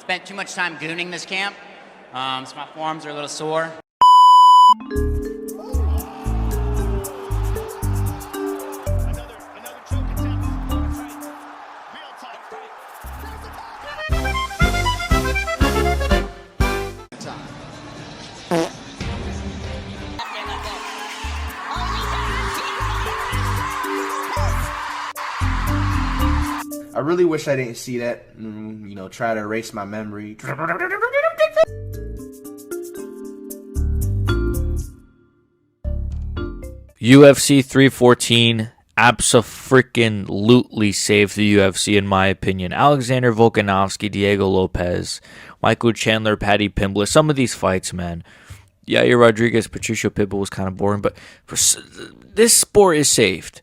Spent too much time gooning this camp, so my forearms are a little sore. I really wish I didn't see that, try to erase my memory. UFC 314 abso-freaking-lutely saved the UFC in my opinion. Alexander Volkanovski, Diego Lopes, Michael Chandler, Paddy, Pimblett. Some of these fights, man. Yair Rodriguez, Patricio, Pitbull was kind of boring, but this sport is saved.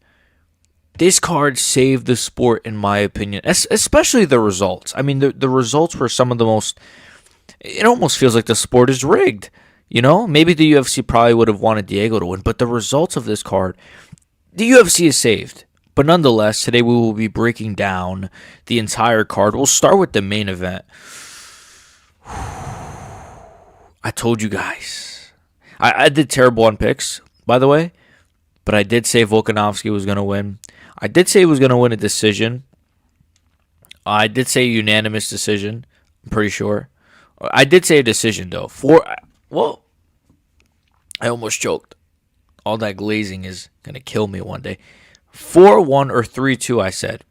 This card saved the sport, in my opinion, especially the results. I mean, the results were some of the most... It almost feels like the sport is rigged. Maybe the UFC probably would have wanted Diego to win, but the results of this card, the UFC is saved. But nonetheless, today we will be breaking down the entire card. We'll start with the main event. I told you guys. I did terrible on picks, by the way, but I did say Volkanovski was going to win. I did say he was going to win a decision. I did say a unanimous decision. I'm pretty sure. I did say a decision, though. I almost choked. All that glazing is going to kill me one day. 4-1 or 3-2, I said.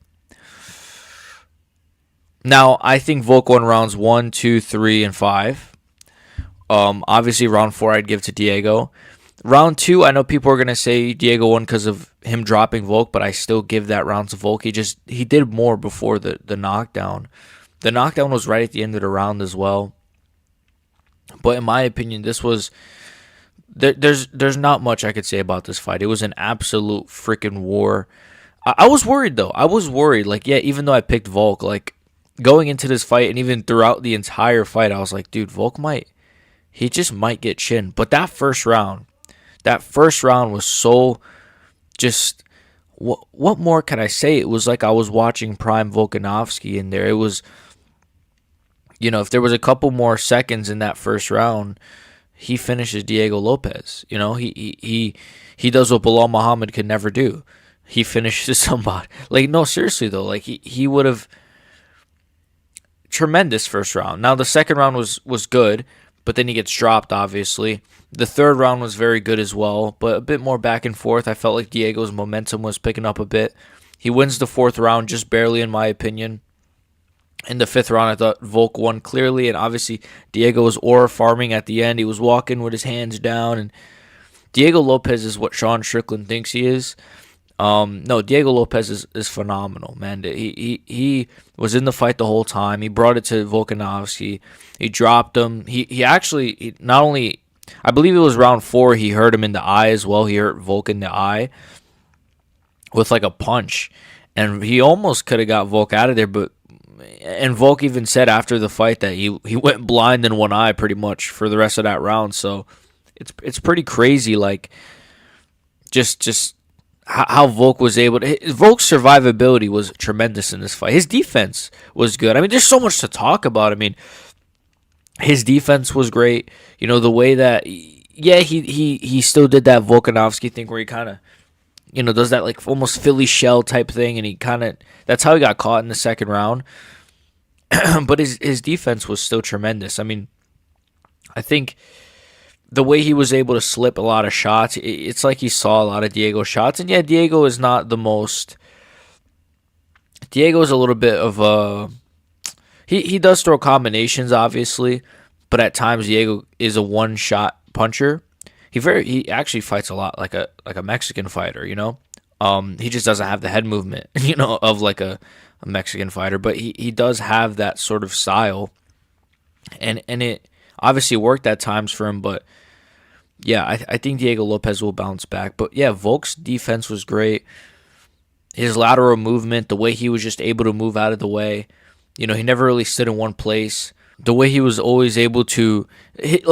Now, I think Volk won rounds 1, 2, 3, and 5. Obviously, round 4 I'd give to Diego. Round 2, I know people are going to say Diego won because of him dropping Volk, but I still give that round to Volk. He did more before the knockdown. The knockdown was right at the end of the round as well. But in my opinion, this was... There's not much I could say about this fight. It was an absolute freaking war. I was worried, though. I was worried. Even though I picked Volk, going into this fight and even throughout the entire fight, I was like, dude, Volk he just might get chinned. But that first round was so just... What more can I say? It was like I was watching prime Volkanovski in there. It was... if there was a couple more seconds in that first round, he finishes Diego Lopes. He does what Bilal Muhammad could never do. He finishes somebody. No, seriously though. He would have... Tremendous first round. Now the second round was good, but then he gets dropped, obviously. The third round was very good as well, but a bit more back and forth. I felt like Diego's momentum was picking up a bit. He wins the fourth round just barely, in my opinion. In the fifth round, I thought Volk won clearly, and obviously Diego was aura farming at the end. He was walking with his hands down, and Diego Lopes is what Sean Strickland thinks he is. No, Diego Lopes is phenomenal, man. He was in the fight the whole time. He brought it to Volkanovski. He dropped him. He actually, not only, I believe it was round 4, he hurt him in the eye as well. He hurt Volk in the eye with a punch. And he almost could have got Volk out of there, and Volk even said after the fight that he went blind in one eye pretty much for the rest of that round. So it's pretty crazy, just how Volk was able to... Volk's survivability was tremendous in this fight. His defense was good. I mean, there's so much to talk about. I mean, his defense was great. The way that... Yeah, he still did that Volkanovski thing where he kind of... does that almost Philly shell type thing, and he kind of... That's how he got caught in the second round. But his defense was still tremendous. I mean, I think the way he was able to slip a lot of shots, it's like he saw a lot of Diego shots. And yeah, Diego is not the most... Diego is a little bit of a... He does throw combinations, obviously, but at times Diego is a one-shot puncher. He actually fights a lot like a Mexican fighter, He just doesn't have the head movement, of a Mexican fighter, but he does have that sort of style, and it obviously worked at times for him. But yeah, I think Diego Lopes will bounce back. But yeah, Volk's defense was great. His lateral movement, the way he was just able to move out of the way, he never really stood in one place. The way he was always able to hit,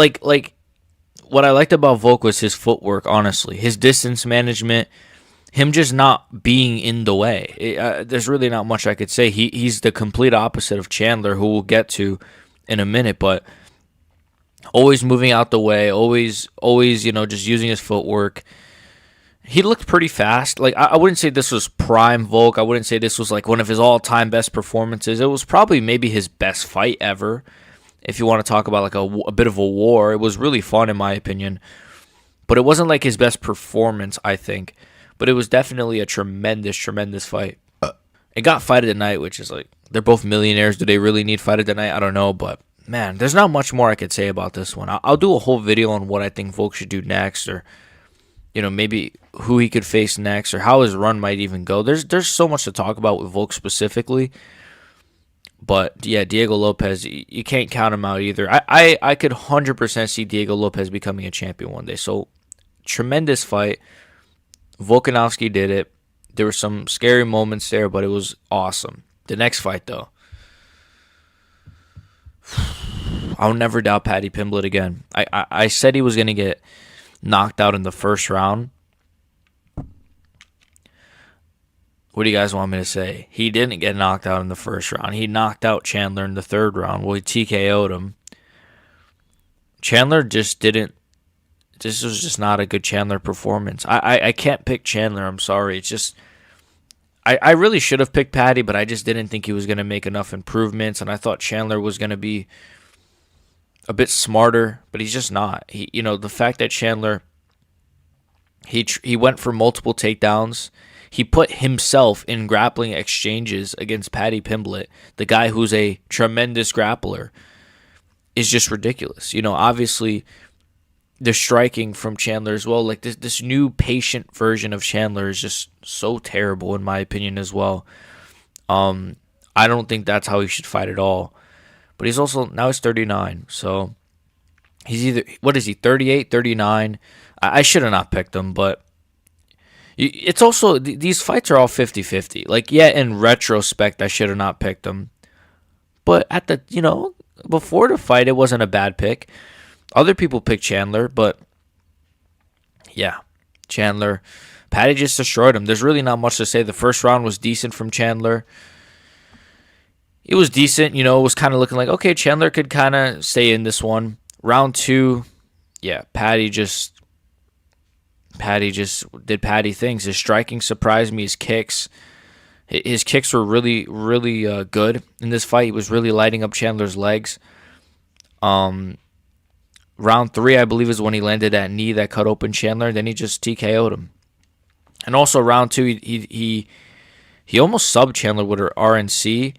what I liked about Volk was his footwork, honestly. His distance management, him just not being in the way. There's really not much I could say. He's the complete opposite of Chandler, who we'll get to. in a minute, but always moving out the way, always, just using his footwork. He looked pretty fast. Like, I wouldn't say this was prime Volk. I wouldn't say this was like one of his all-time best performances. It was probably maybe his best fight ever. If you want to talk about like a bit of a war, it was really fun in my opinion. But it wasn't like his best performance, I think. But it was definitely a tremendous, tremendous fight. It got fight of the night, which is like, they're both millionaires. Do they really need fight of the night? I don't know, but man, there's not much more I could say about this one. I'll do a whole video on what I think Volk should do next, or maybe who he could face next, or how his run might even go. There's so much to talk about with Volk specifically. But yeah, Diego Lopes, you can't count him out either. I could 100% see Diego Lopes becoming a champion one day. So tremendous fight. Volkanovski did it. There were some scary moments there, but it was awesome. The next fight, though, I'll never doubt Paddy Pimblett again. I said he was going to get knocked out in the first round. What do you guys want me to say? He didn't get knocked out in the first round. He knocked out Chandler in the third round. Well, he TKO'd him. Chandler just didn't. This was just not a good Chandler performance. I can't pick Chandler. I'm sorry. It's just, I really should have picked Paddy, but I just didn't think he was going to make enough improvements, and I thought Chandler was going to be a bit smarter, but he's just not. The fact that Chandler, he went for multiple takedowns. He put himself in grappling exchanges against Paddy Pimblett, the guy who's a tremendous grappler, is just ridiculous. Obviously, the striking from Chandler as well, like this new patient version of Chandler is just so terrible in my opinion as well. I don't think that's how he should fight at all. But he's 39, so he's either, 38, 39? I should have not picked him, but it's also, these fights are all 50-50. Like, yeah, in retrospect, I should have not picked him. But at the, before the fight, it wasn't a bad pick. Other people picked Chandler, but yeah, Chandler. Paddy just destroyed him. There's really not much to say. The first round was decent from Chandler. It was decent, it was kind of looking like, okay, Chandler could kind of stay in this one. Round 2, yeah, Paddy just did Paddy things. His striking surprised me. His kicks were really, really good in this fight. He was really lighting up Chandler's legs. Round 3, I believe, is when he landed that knee that cut open Chandler. Then he just TKO'd him. And also round 2, he almost subbed Chandler with her RNC.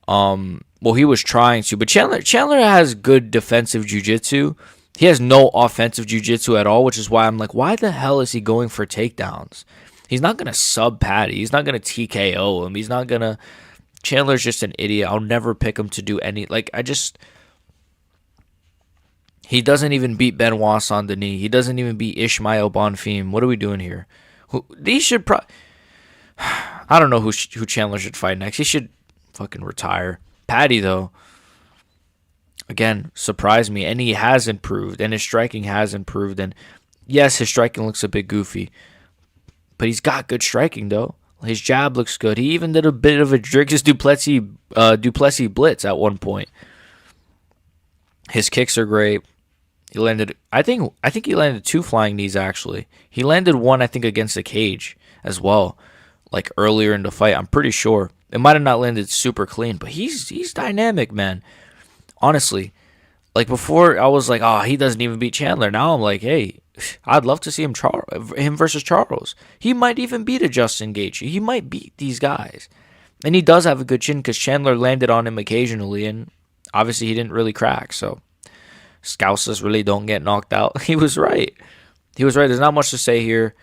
Well, he was trying to, but Chandler has good defensive jiu-jitsu. He has no offensive jiu-jitsu at all, which is why I'm like, why the hell is he going for takedowns? He's not going to sub Paddy. He's not going to TKO him. He's not going to... Chandler's just an idiot. I'll never pick him to do any... He doesn't even beat Benoit Saint-Denis. He doesn't even beat Ismail Bonfim. What are we doing here? These should I don't know who Chandler should fight next. He should fucking retire. Paddy, though, again, surprised me, and he has improved, and his striking has improved, and yes, his striking looks a bit goofy, but he's got good striking, though. His jab looks good. He even did a bit of a Dricus Duplessis blitz at one point. His kicks are great. He landed, I think he landed 2 flying knees, actually. He landed one, I think, against the cage as well, like earlier in the fight. I'm pretty sure. It might have not landed super clean, but he's dynamic, man. Honestly, like before, I was like, oh, he doesn't even beat Chandler. Now I'm like, hey, I'd love to see him versus Charles. He might even beat a Justin Gaethje. He might beat these guys. And he does have a good chin because Chandler landed on him occasionally, and obviously he didn't really crack. So Scousers really don't get knocked out. He was right. There's not much to say here.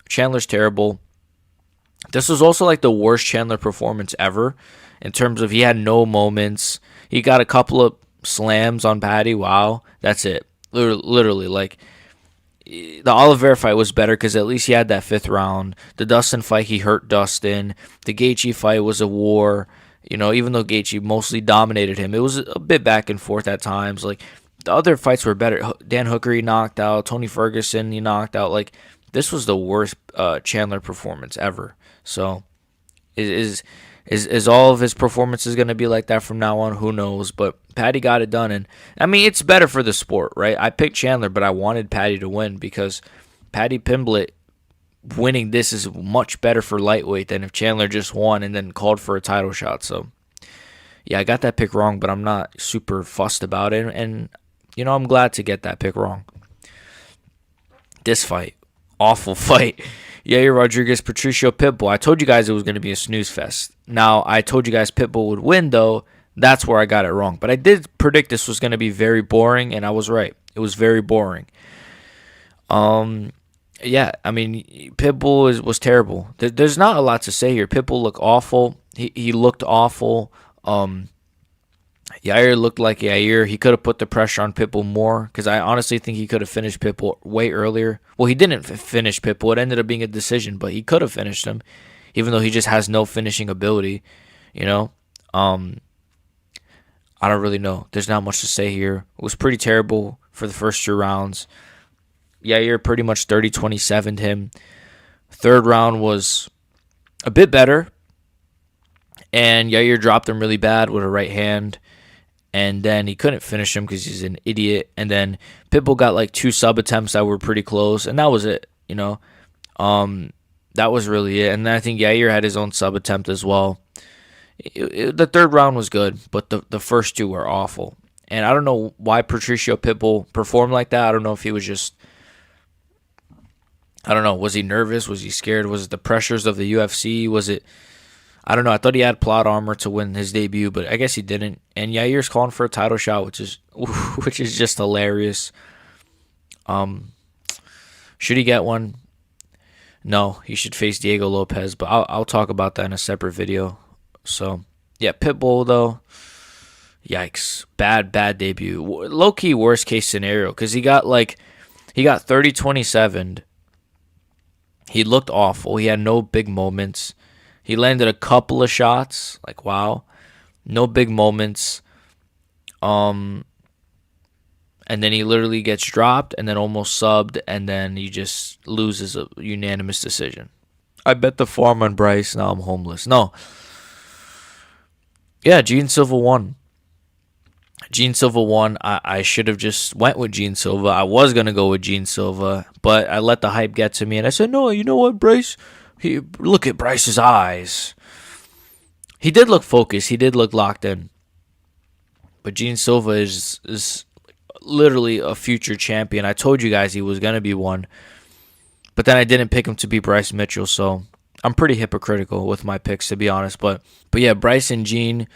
Chandler's terrible. This was also like the worst Chandler performance ever in terms of he had no moments. He got a couple of slams on Paddy. Wow, that's it. Literally, like the Oliveira fight was better because at least he had that 5th round. The Dustin fight, he hurt Dustin. The Gaethje fight was a war. Even though Gaethje mostly dominated him, it was a bit back and forth at times. Like the other fights were better. Dan Hooker he knocked out. Tony Ferguson he knocked out. Like this was the worst Chandler performance ever. So it is Is all of his performances going to be like that from now on? Who knows? But Paddy got it done. And, I mean, it's better for the sport, right? I picked Chandler, but I wanted Paddy to win because Paddy Pimblett winning this is much better for lightweight than if Chandler just won and then called for a title shot. So, yeah, I got that pick wrong, but I'm not super fussed about it. And, you know, I'm glad to get that pick wrong. This fight, awful fight. Yair Rodriguez, Patricio, Pitbull. I told you guys it was going to be a snooze fest. Now, I told you guys Pitbull would win, though. That's where I got it wrong. But I did predict this was going to be very boring, and I was right. It was very boring. Yeah, I mean, Pitbull was terrible. There's not a lot to say here. Pitbull looked awful. He looked awful. Yair looked like Yair. He could have put the pressure on Pitbull more because I honestly think he could have finished Pitbull way earlier. Well, he didn't finish Pitbull. It ended up being a decision, but he could have finished him, even though he just has no finishing ability. You know, I don't really know. There's not much to say here. It was pretty terrible for the first 2 rounds. Yair pretty much 30-27'd him. Third round was a bit better, and Yair dropped him really bad with a right hand. And then he couldn't finish him because he's an idiot. And then Pitbull got like 2 sub attempts that were pretty close. And that was it, you know. That was really it. And then I think Yair had his own sub attempt as well. The third round was good, but the first 2 were awful. And I don't know why Patricio Pitbull performed like that. I don't know if he was just... I don't know. Was he nervous? Was he scared? Was it the pressures of the UFC? Was it... I don't know. I thought he had plot armor to win his debut, but I guess he didn't. And Yair's calling for a title shot, which is just hilarious. Should he get one? No, he should face Diego Lopes, but I'll talk about that in a separate video. So yeah, Pitbull though, yikes, bad debut. Low key worst case scenario because he got 30-27. He looked awful. He had no big moments. He landed a couple of shots, like wow, no big moments. And then he literally gets dropped and then almost subbed, and then he just loses a unanimous decision. I bet the farm on Bryce. Now I'm homeless. No. Yeah, Gene Silva won. I should have just went with Gene Silva. I was going to go with Gene Silva, but I let the hype get to me, and I said, no, you know what, Bryce? Look at Bryce's eyes. He did look focused. He did look locked in. But Gene Silva is literally a future champion. I told you guys he was going to be one. But then I didn't pick him to beat Bryce Mitchell, so I'm pretty hypocritical with my picks, to be honest. But yeah, Bryce and Gene,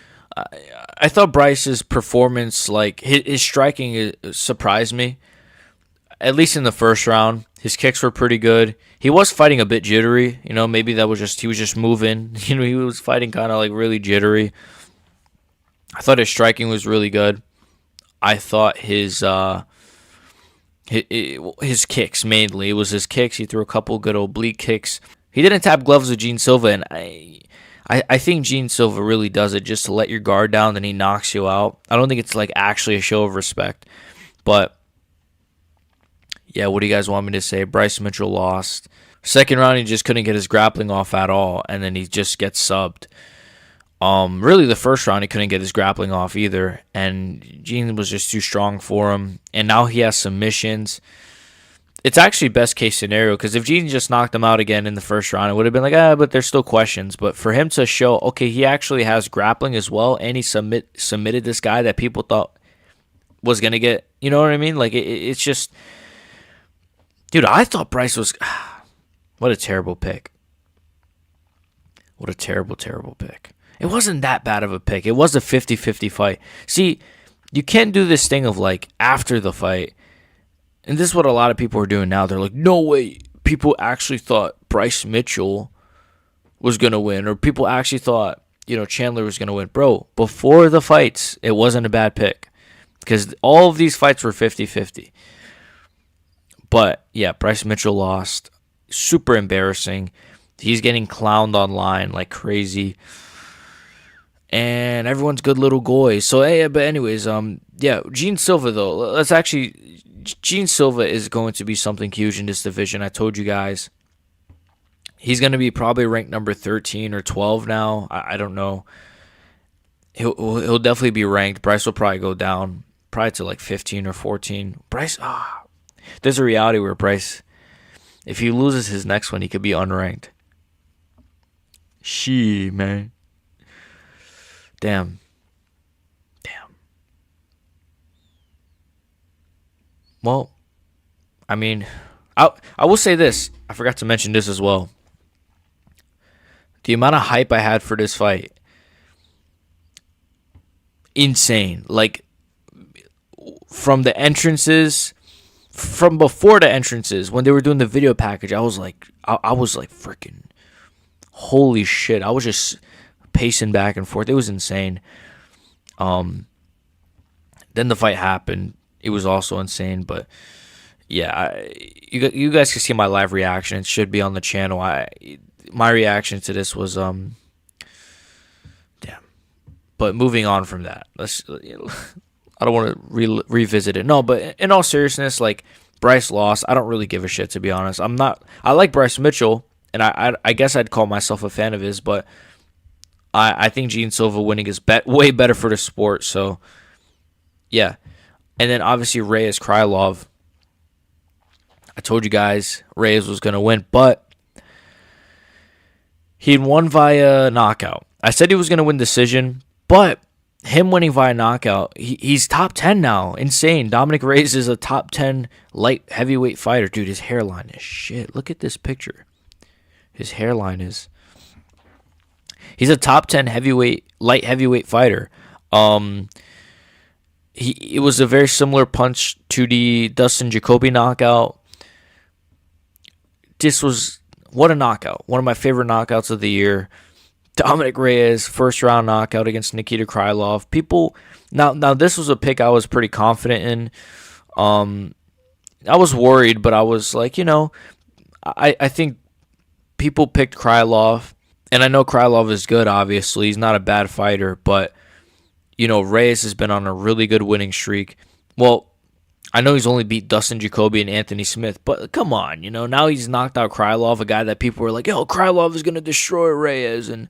I thought Bryce's performance, like his striking surprised me. At least in the first round, his kicks were pretty good. He was fighting a bit jittery, you know. Maybe that was he was just moving. You know, he was fighting kind of like really jittery. I thought his striking was really good. I thought his kicks mainly. It was his kicks. He threw a couple good oblique kicks. He didn't tap gloves with Gene Silva, and I think Gene Silva really does it just to let your guard down, then he knocks you out. I don't think it's like actually a show of respect, but. Yeah, what do you guys want me to say? Bryce Mitchell lost. Second round, he just couldn't get his grappling off at all, and then he just gets subbed. Really, the first round, he couldn't get his grappling off either, and Gene was just too strong for him. And now he has submissions. It's actually best case scenario, because if Gene just knocked him out again in the first round, it would have been like, but there's still questions. But for him to show, okay, he actually has grappling as well, and he submitted this guy that people thought was going to get, you know what I mean? Like, it's just... Dude, I thought Bryce was... What a terrible pick. What a terrible, terrible pick. It wasn't that bad of a pick. It was a 50-50 fight. See, you can't do this thing of, like, after the fight. And this is what a lot of people are doing now. They're like, no way. People actually thought Bryce Mitchell was going to win. Or people actually thought, you know, Chandler was going to win. Bro, before the fights, it wasn't a bad pick. Because all of these fights were 50-50. But, yeah, Bryce Mitchell lost. Super embarrassing. He's getting clowned online like crazy. And everyone's good little goys. So, hey, but anyways, yeah, Gene Silva, though. Gene Silva is going to be something huge in this division. I told you guys. He's going to be probably ranked number 13 or 12 now. I don't know. He'll definitely be ranked. Bryce will probably go down, probably to like 15 or 14. Bryce, there's a reality where Bryce, if he loses his next one, he could be unranked. Man. Damn. Well, I mean, I will say this. I forgot to mention this as well. The amount of hype I had for this fight, insane. Like, from the entrances, from before the entrances, when they were doing the video package, I was like freaking, holy shit. I was just pacing back and forth. It was insane. Then the fight happened. It was also insane, but yeah, you guys can see my live reaction. It should be on the channel. My reaction to this was damn. But moving on from that, I don't want to revisit it. No, but in all seriousness, like, Bryce lost. I don't really give a shit, to be honest. I like Bryce Mitchell, and I guess I'd call myself a fan of his, but I think Gene Silva winning is way better for the sport. So yeah. And then obviously Reyes Krylov. I told you guys Reyes was going to win, but he won via knockout. I said he was going to win decision, but him winning via knockout, he's top 10 now. Insane. Dominick Reyes is a top 10 light heavyweight fighter. Dude, his hairline is shit. Look at this picture. His hairline is... He's a top 10 light heavyweight fighter. It was a very similar punch to the Dustin Jacoby knockout. What a knockout. One of my favorite knockouts of the year. Dominick Reyes, first round knockout against Nikita Krylov. Now this was a pick I was pretty confident in. I was worried, but I was like, I think people picked Krylov, and I know Krylov is good, obviously. He's not a bad fighter, but Reyes has been on a really good winning streak. Well, I know he's only beat Dustin Jacoby and Anthony Smith, but come on, now he's knocked out Krylov, a guy that people were like, Krylov is going to destroy Reyes, and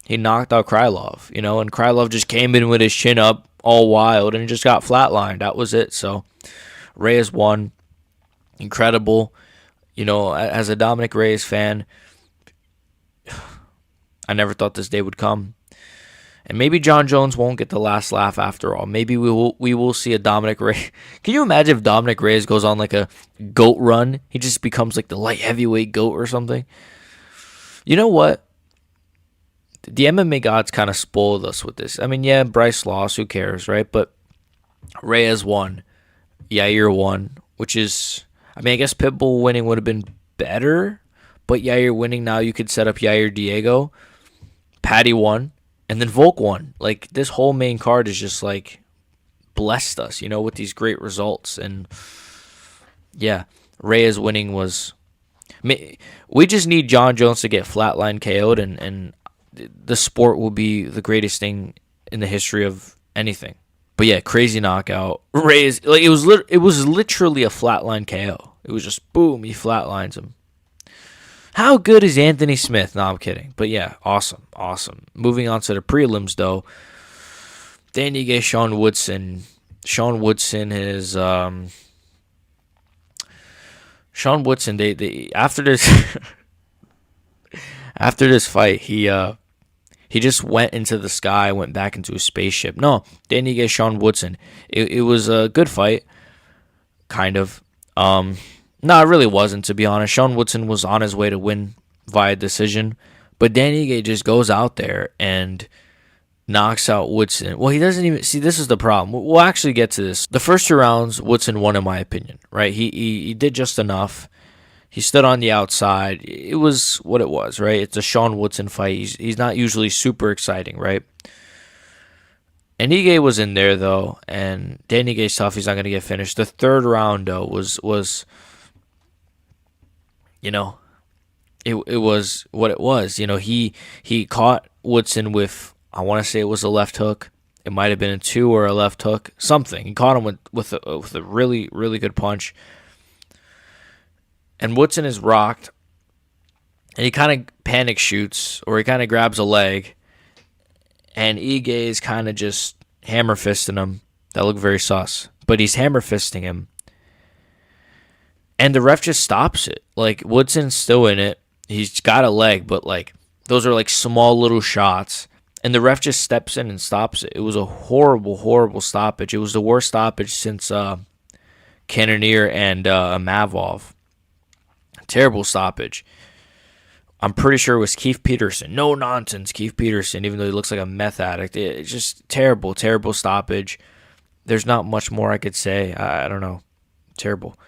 he knocked out Krylov, and Krylov just came in with his chin up all wild and just got flatlined. That was it. So Reyes won. Incredible. As a Dominick Reyes fan, I never thought this day would come. And maybe John Jones won't get the last laugh after all. Maybe we will see a Dominick Reyes. Can you imagine if Dominick Reyes goes on like a GOAT run? He just becomes like the light heavyweight GOAT or something. You know what? The MMA gods kind of spoiled us with this. I mean, yeah, Bryce lost. Who cares, right? But Reyes won. Yair won, which is... I mean, I guess Pitbull winning would have been better. But Yair winning, now you could set up Yair Diego. Paddy won. And then Volk won. Like, this whole main card is just, like, blessed us, with these great results. And, yeah, Reyes winning was... we just need John Jones to get flatline KO'd, and the sport will be the greatest thing in the history of anything. But, yeah, crazy knockout. Reyes, like, it was literally a flatline KO. It was just, boom, he flatlines him. How good is Anthony Smith? No, I'm kidding. But yeah, awesome. Moving on to the prelims, though. Danny Gay, Sean Woodson. Sean Woodson is... Sean Woodson, they after this... after this fight, he just went into the sky, went back into a spaceship. No, Danny Gay, Sean Woodson. It was a good fight. Kind of. No, it really wasn't, to be honest. Sean Woodson was on his way to win via decision. But Danny Gay just goes out there and knocks out Woodson. Well, he doesn't even... See, this is the problem. We'll actually get to this. The first 2 rounds, Woodson won, in my opinion. Right? He did just enough. He stood on the outside. It was what it was, right? It's a Sean Woodson fight. He's not usually super exciting, right? And Ige was in there, though. And Danny Gay's tough. He's not going to get finished. The 3rd round, though, was it was what it was. He caught Woodson with, I want to say it was a left hook. It might have been a 2 or a left hook, something. He caught him with a really, really good punch. And Woodson is rocked. and he kind of panic shoots, or he kind of grabs a leg, and Ige is kind of just hammer fisting him. That looked very sus, but he's hammer fisting him, and the ref just stops it. Like, Woodson's still in it. He's got a leg, but like those are like small little shots, and the ref just steps in and stops it. It was a horrible, horrible stoppage. It was the worst stoppage since Cannonier and Mavov. Terrible stoppage. I'm pretty sure it was Keith Peterson. No nonsense, Keith Peterson, even though he looks like a meth addict. It's just terrible, terrible stoppage. There's not much more I could say. I don't know. Terrible.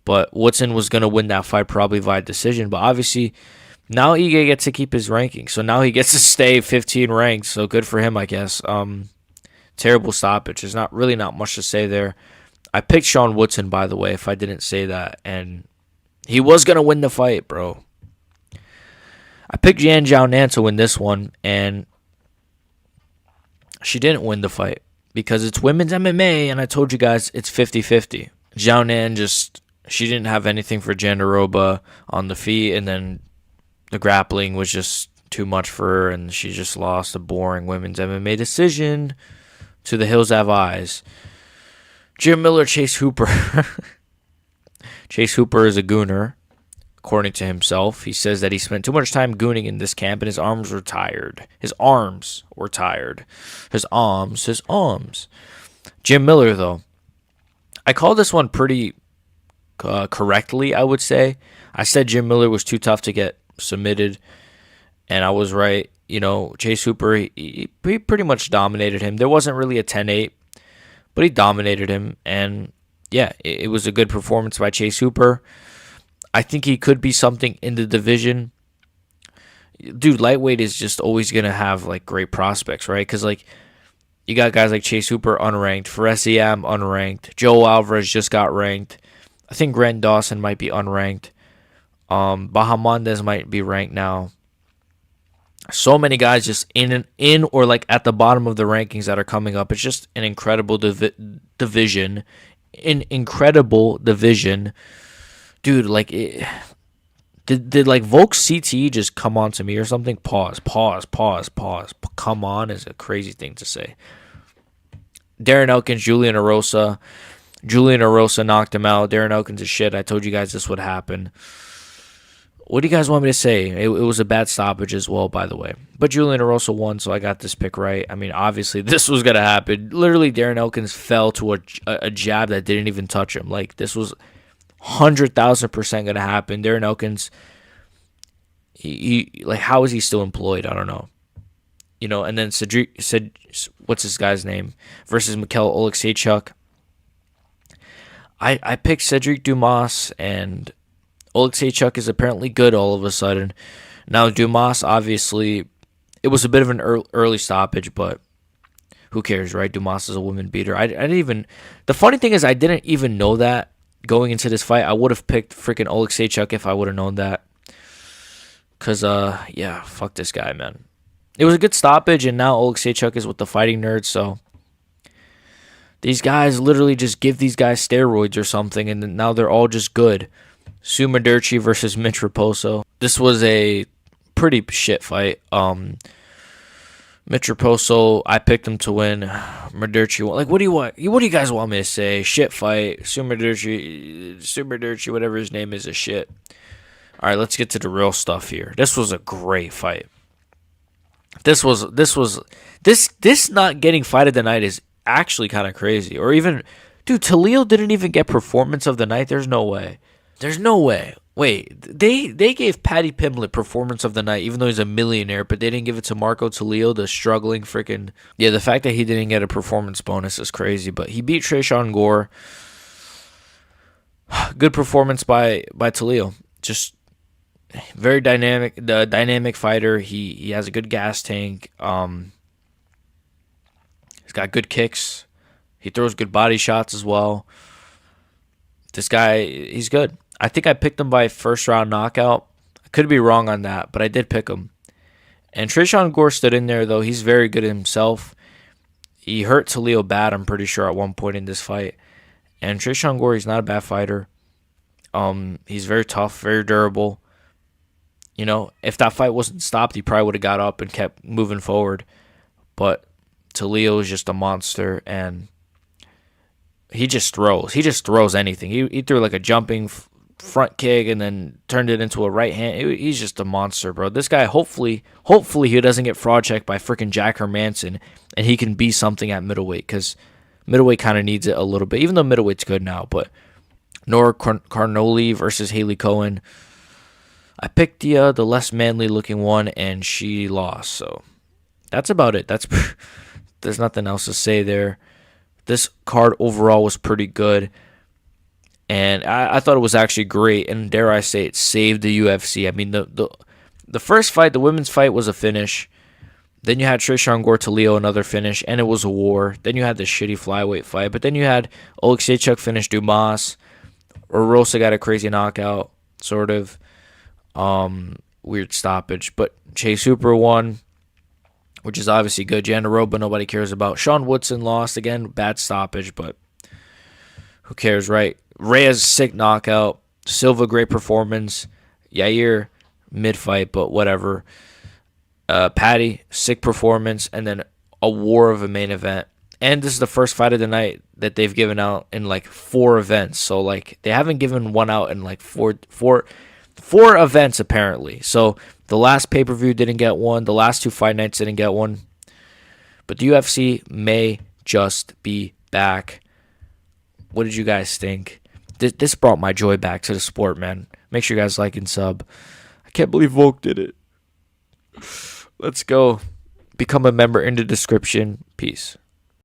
But Woodson was going to win that fight probably via decision. But obviously, now Ige gets to keep his ranking. So now he gets to stay 15 ranked. So good for him, I guess. Terrible stoppage. There's not much to say there. I picked Sean Woodson, by the way, if I didn't say that. And he was going to win the fight, bro. I picked Xiaonan to win this one, and she didn't win the fight because it's women's MMA, and I told you guys it's 50-50. Xiaonan she didn't have anything for Jandiroba on the feet, and then the grappling was just too much for her, and she just lost a boring women's MMA decision to the Hills Have Eyes. Jim Miller, Chase Hooper. Chase Hooper is a gooner. According to himself, he says that he spent too much time gooning in this camp and his arms were tired. His arms were tired. His arms. Jim Miller, though. I called this one pretty correctly, I would say. I said Jim Miller was too tough to get submitted, and I was right. You know, Chase Hooper, he pretty much dominated him. There wasn't really a 10-8, but he dominated him, and yeah, it was a good performance by Chase Hooper. I think he could be something in the division. Dude, lightweight is just always going to have, like, great prospects, right? Because, like, you got guys like Chase Hooper unranked, Feresiam unranked, Joe Alvarez just got ranked. I think Grant Dawson might be unranked. Bahamondes might be ranked now. So many guys just in or, like, at the bottom of the rankings that are coming up. It's just an incredible division. An incredible division. Dude, like, did like Volk's CTE just come on to me or something? Pause. Come on is a crazy thing to say. Darren Elkins, Julian Erosa. Julian Erosa knocked him out. Darren Elkins is shit. I told you guys this would happen. What do you guys want me to say? It was a bad stoppage as well, by the way. But Julian Erosa won, so I got this pick right. I mean, obviously, this was going to happen. Literally, Darren Elkins fell to a jab that didn't even touch him. Like, this was 100,000% going to happen. Darren Elkins, he like, how is he still employed? I don't know. You know, and then Sedriques, what's this guy's name? Versus Michal Oleksiejczuk. I picked Sedriques Dumas, and Oleksiejczuk is apparently good all of a sudden. Now, Dumas, obviously, it was a bit of an early stoppage, but who cares, right? Dumas is a woman beater. I didn't even... The funny thing is, I didn't even know that going into this fight. I would have picked freaking Oleksiejczuk if I would have known that. Because, yeah, fuck this guy, man. It was a good stoppage, and now Oleksiejczuk is with the Fighting Nerds, so... These guys literally just give these guys steroids or something, and now they're all just good. Sumudaerji versus Mitch Raposo. This was a pretty shit fight. Mitch Raposo, I picked him to win. Sumudaerji, like, what do you want? What do you guys want me to say? Shit fight. Sumudaerji, whatever his name is shit. All right, let's get to the real stuff here. This was a great fight. This not getting fight of the night is actually kind of crazy. Or even, dude, Talil didn't even get performance of the night. There's no way. Wait, they gave Paddy Pimblett performance of the night, even though he's a millionaire, but they didn't give it to Marco Talil, the struggling freaking... Yeah, the fact that he didn't get a performance bonus is crazy, but he beat Tresean Gore. Good performance by Talil. Just very dynamic fighter. He has a good gas tank. He's got good kicks. He throws good body shots as well. This guy, he's good. I think I picked him by first round knockout. I could be wrong on that, but I did pick him. And Tresean Gore stood in there, though. He's very good himself. He hurt Talil bad, I'm pretty sure, at one point in this fight. And Tresean Gore, he's not a bad fighter. He's very tough, very durable. You know, if that fight wasn't stopped, he probably would have got up and kept moving forward. But Leo is just a monster, and he just throws. He just throws anything. He threw like a jumping front kick and then turned it into a right hand. He's just a monster, bro. This guy, hopefully he doesn't get fraud checked by freaking Jack Hermanson, and he can be something at middleweight, because middleweight kind of needs it a little bit, even though middleweight's good now. But Nora Carnoli versus Haley Cohen. I picked the less manly looking one, and she lost. So that's about it. There's nothing else to say there. This card overall was pretty good, and I thought it was actually great. And dare I say it, saved the UFC. I mean, the first fight, the women's fight, was a finish. Then you had Tresean Leo, another finish, and it was a war. Then you had the shitty flyweight fight, but then you had Oleksiejczuk finish Dumas. Erosa got a crazy knockout, sort of. Weird stoppage, but Chase Super won, which is obviously good. Jandiroba, nobody cares about. Sean Woodson lost again, bad stoppage, but who cares, right? Reyes, sick knockout. Silva, great performance. Yair, mid-fight, but whatever. Paddy, sick performance, and then a war of a main event. And this is the first fight of the night that they've given out in like 4 events. So like they haven't given one out in like four events apparently. So the last pay-per-view didn't get one. The last 2 fight nights didn't get one. But the UFC may just be back. What did you guys think? This brought my joy back to the sport, man. Make sure you guys like and sub. I can't believe Volk did it. Let's go. Become a member in the description. Peace.